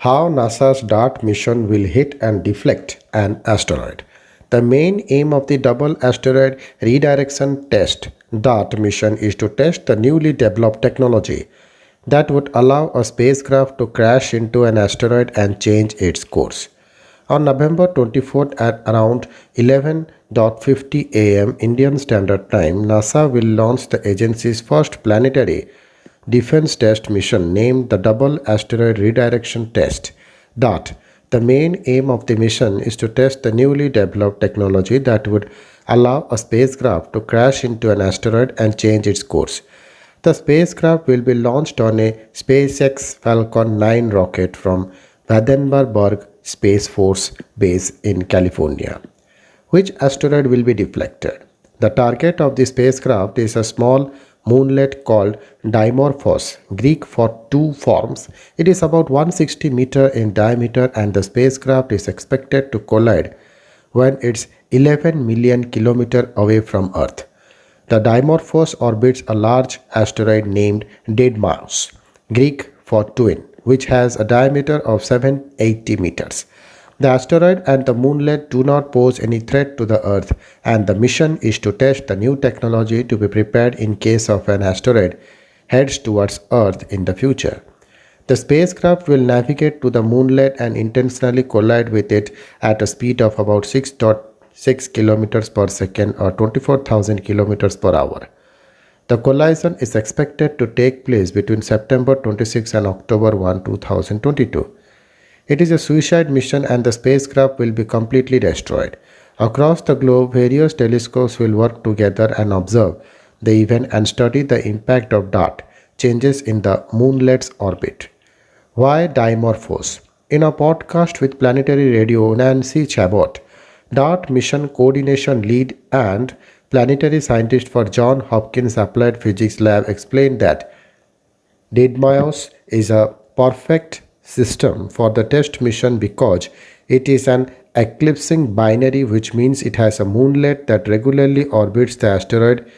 How NASA's DART mission will hit and deflect an asteroid. The main aim of the Double Asteroid Redirection Test DART mission is to test the newly developed technology that would allow a spacecraft to crash into an asteroid and change its course. On November 24th at around 11:50 am Indian Standard Time, NASA will launch the agency's first planetary defense test mission named the Double Asteroid Redirection Test. DART. The main aim of the mission is to test the newly developed technology that would allow a spacecraft to crash into an asteroid and change its course. The spacecraft will be launched on a SpaceX Falcon 9 rocket from Vandenberg Space Force Base in California. Which asteroid will be deflected? The target of the spacecraft is a small moonlet called Dimorphos, Greek for two forms. It is about 160 meter in diameter and the spacecraft is expected to collide when it's 11 million kilometers away from Earth. The Dimorphos orbits a large asteroid named Didymos, Greek for twin, which has a diameter of 780 meters. The asteroid and the moonlet do not pose any threat to the Earth, and the mission is to test the new technology to be prepared in case of an asteroid heads towards Earth in the future. The spacecraft will navigate to the moonlet and intentionally collide with it at a speed of about 6.6 kilometers per second or 24,000 kilometers per hour. The collision is expected to take place between September 26 and October 1, 2022. It is a suicide mission and the spacecraft will be completely destroyed. Across the globe, various telescopes will work together and observe the event and study the impact of DART changes in the moonlet's orbit. Why Dimorphos? In a podcast with Planetary Radio, Nancy Chabot, DART mission coordination lead and planetary scientist for Johns Hopkins Applied Physics Lab, explained that Didymos is a perfect system for the test mission because it is an eclipsing binary, which means it has a moonlet that regularly orbits the asteroid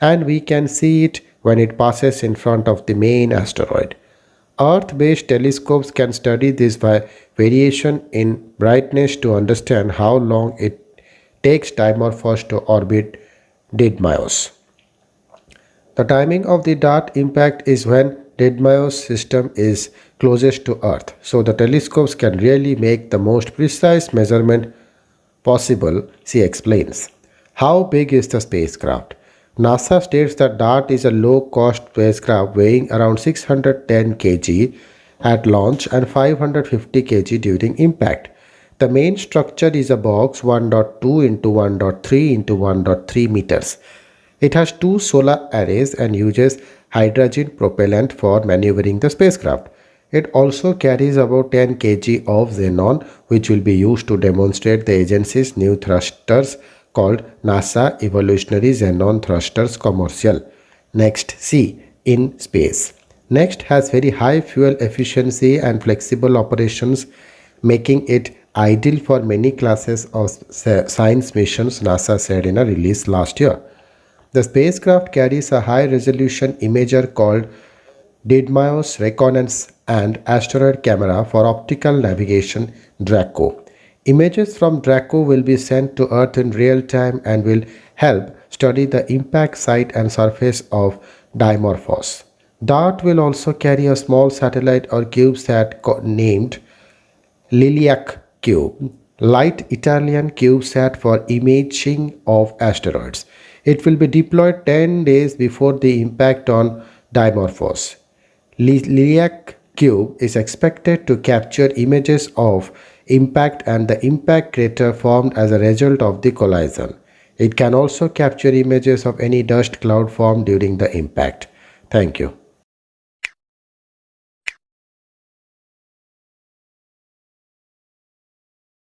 and we can see it when it passes in front of the main asteroid. Earth-based telescopes can study this variation in brightness to understand how long it takes Dimorphos to orbit Didymos. The timing of the DART impact is when Didymos system is closest to Earth, so the telescopes can really make the most precise measurement possible, she explains. How big is the spacecraft? NASA states that DART is a low-cost spacecraft weighing around 610 kg at launch and 550 kg during impact. The main structure is a box 1.2 into 1.3 into 1.3 meters. It has two solar arrays and uses hydrogen propellant for maneuvering the spacecraft. It also carries about 10 kg of xenon, which will be used to demonstrate the agency's new thrusters called NASA Evolutionary Xenon Thrusters Commercial. Next, C. In space. Next has very high fuel efficiency and flexible operations, making it ideal for many classes of science missions, NASA said in a release last year. The spacecraft carries a high-resolution imager called Didymos Reconnaissance and Asteroid Camera for optical navigation DRACO. Images from DRACO will be sent to Earth in real time and will help study the impact site and surface of Dimorphos. DART will also carry a small satellite or CubeSat named Liliac Cube, light Italian CubeSat for imaging of asteroids. It will be deployed 10 days before the impact on Dimorphos. Liliac Cube is expected to capture images of impact and the impact crater formed as a result of the collision. It can also capture images of any dust cloud formed during the impact. Thank you.